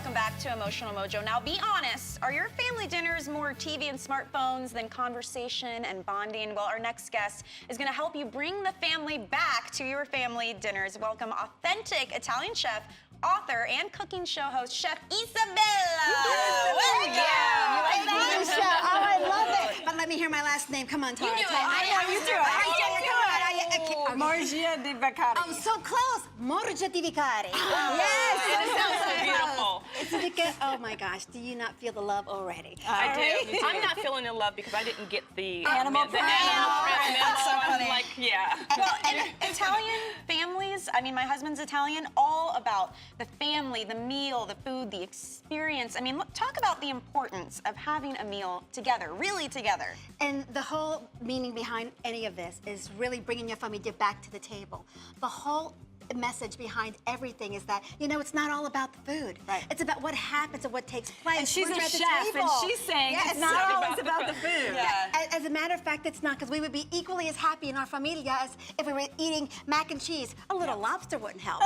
welcome back to Emotional Mojo. Now, be honest, are your family dinners more TV and smartphones than conversation and bonding? Well, our next guest is going to help you bring the family back to your family dinners. Welcome authentic Italian chef, author, and cooking show host, Chef Isabella. Welcome. You like that? Show. Oh, I love it. But let me hear my last name. Come on, Tara. You do it. How you do it? Morgia di Vicari. I'm so close. Morgia di Vicari. Yes. It sounds so beautiful. It's because, oh my gosh, do you not feel the love already? I do. I'm not feeling in love because I didn't get the Animal the print. animal print memo. That's so I was funny. like, yeah. Well, and Italian families, I mean, my husband's Italian, all about the family, the meal, the food, the experience. I mean, look, talk about the importance of having a meal together, really together. And the whole meaning behind any of this is really bringing your family back to the table. The whole message behind everything is that, you know, it's not all about the food. Right. It's about what happens and what takes place. And she's when a you're at the chef, table. and she's saying Yeah, it's not always about the food. Yeah. As a matter of fact, it's not, because we would be equally as happy in our familia as if we were eating mac and cheese. A little lobster wouldn't help.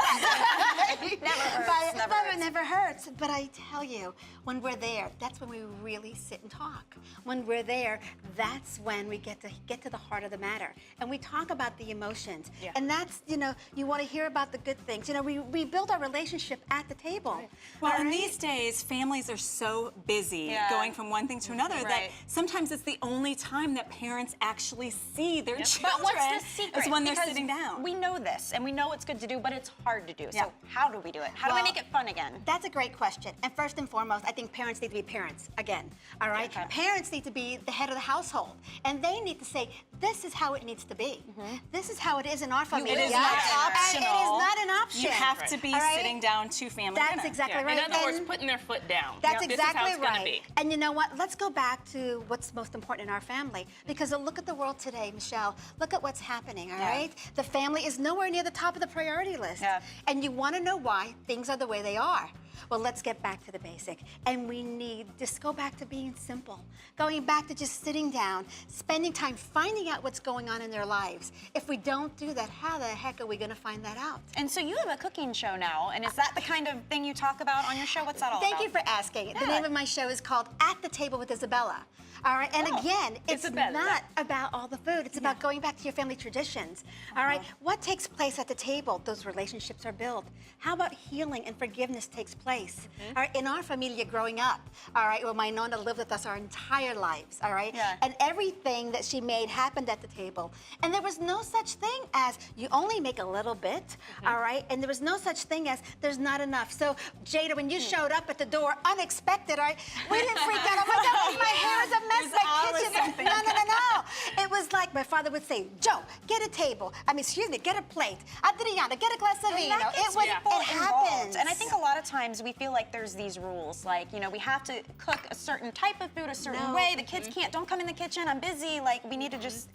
Never hurts, Never hurts. But I tell you, when we're there, that's when we really sit and talk. When we're there, that's when we get to the heart of the matter. And we talk about the emotions. Yeah. And that's, you know, you want to hear about the good things. You know, we build our relationship at the table. Well, All in right? these days, families are so busy Yeah. going from one thing to another that Right. sometimes it's the only time that parents actually see their children. But what's the secret? is when they're Because sitting down. We know this, and we know it's good to do, but it's hard to do. Yeah. So how do we do it? How do we Well, make it fun again? That's a great question. And first and foremost, I think parents need to be parents again. All right? Okay. Parents need to be the head of the household. And they need to say, this is how it needs to be. This is how it is in our family. It is Yeah. not And optional. it is not an option. You have to be All right? sitting down to family That's dinner. exactly Yeah. right. In other words, And putting their foot down. that's This exactly is how it's right. gonna be. And you know what? Let's go back to what's most important in our family. Because look at the world today, Michelle. Look at what's happening, all right? The family is nowhere near the top of the priority list. Yeah. And you want to know why things are the way they are. Well, let's get back to the basic. And we need just go back to being simple. Going back to just sitting down, spending time finding out what's going on in their lives. If we don't do that, how the heck are we going to find that out? And so you have a cooking show now, and is that the kind of thing you talk about on your show? What's that all Thank about? you for asking. The Yeah. name of my show is called At the Table with Isabella. All right, and again, it's Isabella. not about all the food. It's about going back to your family traditions. All right, what takes place at the table? Those relationships are built. How about healing and forgiveness takes place? All right, in our familia growing up, all right, well, my nonna lived with us our entire lives, all right? Yeah. And everything that she made happened at the table. And there was no such thing as you only make a little bit, all right? And there was no such thing as there's not enough. So, Jada, when you showed up at the door unexpected, all right, we didn't freak out. Oh my God, my hair is a mess. There's My always kitchen. something. No. It was like my father would say, Joe, get a table. Excuse me, get a plate. Adriana, get a glass of vino. That gets It was, people it involved. happens. And I think a lot of times we feel like there's these rules, like, you know, we have to cook a certain type of food a certain No. way. The kids can't, don't come in the kitchen, I'm busy. Like, we need to just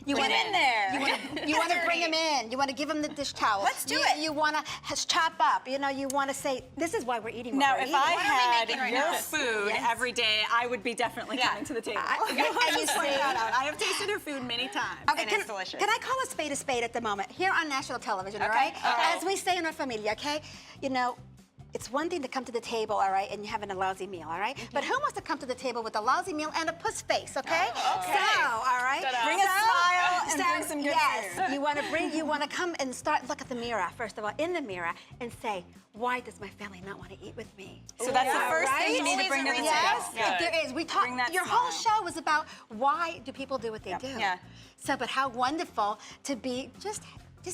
You get wanna- in there. You want to bring them in. You want to give them the dish towel. Let's do you, it. You want to chop up. You know, you want to say, this is why we're eating what Now, we're if eating. I What are we had making right your now? food Yes. every day, I would be definitely coming to the table. and you Just point see- that out. I have tasted her food many times. Okay, And can, it's delicious. Can I call a spade at the moment here on national television, all Okay, right? okay. As we say in our familia, okay? You know, it's one thing to come to the table, all right, and you're having a lousy meal, all right? But who wants to come to the table with a lousy meal and a puss face, okay? okay. So, all right? Ta-da. Bring a smile and bring some good yes, food. you want to come and look at the mirror, first of all, in the mirror, and say, why does my family not want to eat with me? So that's Yeah, the first right? thing you need to Always bring to a the reason. table. Yes, Good. there is. We talk. Bring that Your whole smile. show is about why do people do what they do. Yeah. So, but how wonderful to be just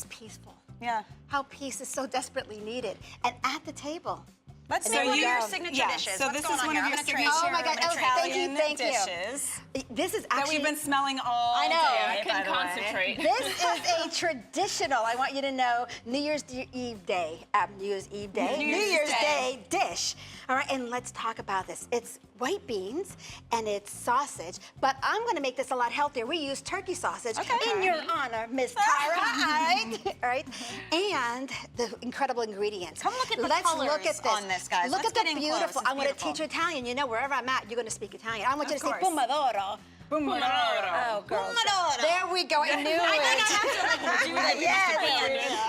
peaceful. Yeah. How peace is so desperately needed, and at the table. Let's So make one of you- your signature yeah, dishes. so What's this going is on one here? of your I'm gonna signature trace. Oh my God, I'm gonna oh, trace. thank you. dishes This is that actually. we've been smelling all I know. day, I by couldn't the way. concentrate. This is a traditional. I want you to know New Year's Eve day. New Year's Day dish. All right, and let's talk about this. It's white beans and it's sausage, but I'm going to make this a lot healthier. We use turkey sausage in your honor, Miss Tyra. All right, and the incredible ingredients. Come look at the Let's colors look at this. on this, guys. Look Let's at the get in beautiful. close. It's I'm going to beautiful. teach you Italian. You know, wherever I'm at, you're going to speak Italian. I want you to say course. pomodoro. Pomodoro. Oh, girls. Pomodoro. There we go. I knew I it. think I have to like do that. Yes,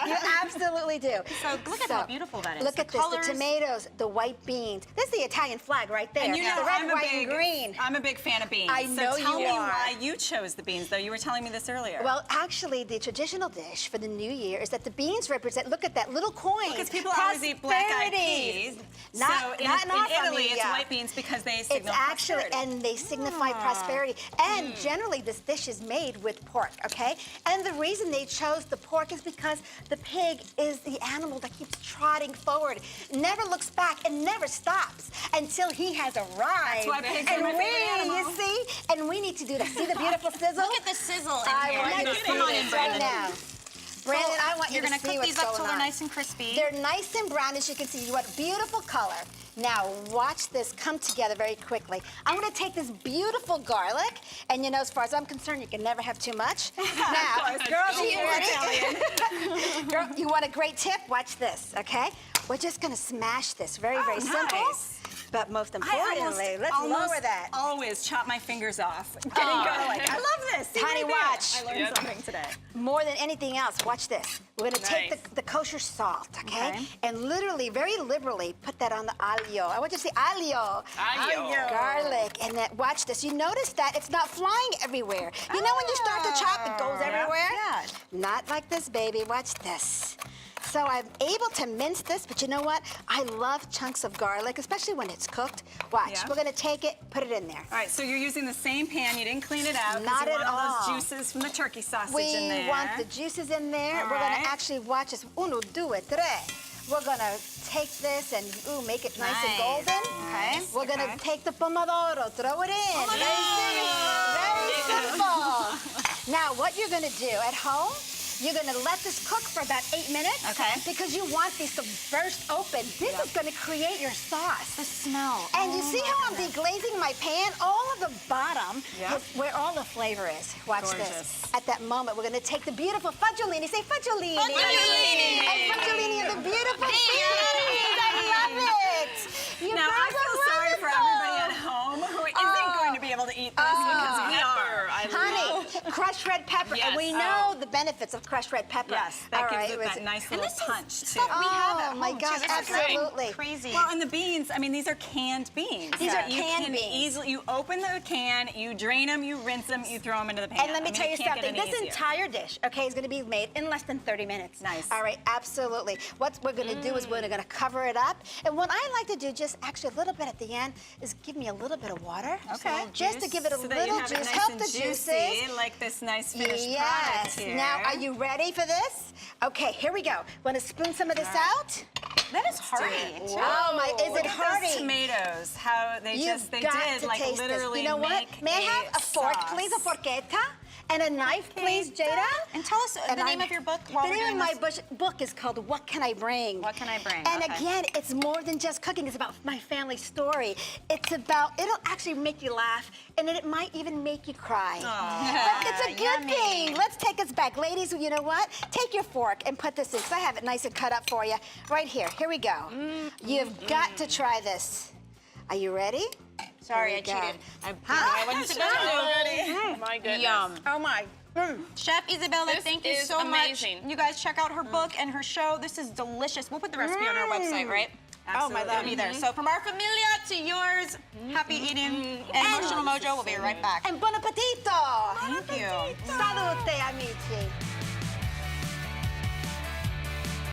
you absolutely do. So look at how beautiful that is. Look The at this, colors. the tomatoes, the white beans. This is the Italian flag right there. And you know, the red, I'm a white, big, and green. I'm a big fan of beans. I know so tell you me are. why you chose the beans, though. You were telling me this earlier. Well, actually, the traditional dish for the new year is that the beans represent, look at that little coin. Because people always eat black-eyed Prosperity. peas. Not, so not in our Italy, it's familia. white beans because they It's signal actually, prosperity. and they signify prosperity. And generally, this dish is made with pork, okay? And the reason they chose the pork is because the pig is the animal that keeps trotting forward, never looks back, and never stops until he has arrived. That's why pigs are my favorite animal. you see, and we need to do that. See the beautiful sizzle? Look at the sizzle in I here. want you to see Come on this in, right Brandon. now. Brandon, I want you You're to gonna see cook what's these up going till they're on. nice and crispy. They're nice and brown, as you can see. You want a beautiful color. Now, watch this come together very quickly. I'm gonna take this beautiful garlic, and you know, as far as I'm concerned, you can never have too much. Now, girls, are you ready? Girl, you want a great tip? Watch this, okay? We're just gonna smash this. Very, very simple. nice. But most I importantly, let's lower that. always chop my fingers off getting garlic. I love this. See Honey, right there? watch. I learned something today. More than anything else, watch this. We're gonna take Nice. the kosher salt, okay? Okay. And literally, very liberally, put that on the aglio. I want you to see aglio. Aglio. Garlic. And that, watch this. You notice that it's not flying everywhere. You know when you start to chop, it goes everywhere? Yeah. Not like this, baby. Watch this. So I'm able to mince this, but you know what? I love chunks of garlic, especially when it's cooked. Watch, Yeah. we're gonna take it, put it in there. All right, so you're using the same pan. You didn't clean it out. 'cause Not you at want all all. those juices from the turkey sausage We in there. want the juices in there. All We're right. gonna actually watch this. Uno, due, tre. We're gonna take this and make it nice and Nice. golden. Okay. We're gonna Okay. take the pomodoro, throw it in. Very simple. Now, what you're gonna do at home, you're gonna let this cook for about 8 minutes. Okay. Because you want these to burst open. This is gonna create your sauce. The smell. And you see how I'm deglazing my pan? All of the bottom Yep. is where all the flavor is. Watch Gorgeous. this. At that moment, we're gonna take the beautiful fagiolini. Say fagiolini. Fagiolini. And fagiolini are the beautiful beans. I love it. You Now, I guys are feel sorry for everybody at wonderful. home who isn't going to be able to eat this because we are. I Honey, crushed red pepper. Yes. And we know the benefits of crushed red pepper. Yes, that All gives right, it was that nice little this is punch, too. stuff we have at Oh, my home, gosh, too. This is great. absolutely. Crazy. Well, and the beans, I mean, these are canned beans. These are You canned can beans. Easily, you open the can, you drain them, you rinse them, you throw them into the pan. And let me I mean, tell you it can't get something. any This easier. entire dish, okay, is going to be made in less than 30 minutes. Nice. All right, absolutely. What we're going to do is we're going to cover it up. And what I like to do, just actually a little bit at the end, is give me a little bit of water. Okay. Just to give it a So that you little have it juice. nice Help and the juicy, juices. like this nice finished Yes. product here. Now, are you ready for this? Okay, here we go. Want to spoon some of this out? That is hearty. Oh my, is Look it at hearty? those tomatoes, how they You've they got did to like taste literally this. You know what? make May I have a fork, sauce. please? A forchetta? And a knife, please, Jada? And tell us the name of your book while The we're name doing of my this. book is called What Can I Bring? What Can I Bring? And Okay. again, it's more than just cooking. It's about my family story. It's about, it'll actually make you laugh, and it might even make you cry. But it's a good Yummy. thing. Let's take us back. Ladies, you know what? Take your fork and put this in, because I have it nice and cut up for you. Right here. Here we go. You've got to try this. Are you ready? Sorry, I Here we go. cheated. I went to Oh, my goodness. Yum. Oh my. Chef Isabella, This thank you is so amazing. much. You guys check out her book and her show. This is delicious. We'll put the recipe on our website, right? Absolutely. It'll be there. So from our familia to yours, happy eating. And Emotional Mojo, we'll be right back. And buon appetito! Thank you. Salute, amici.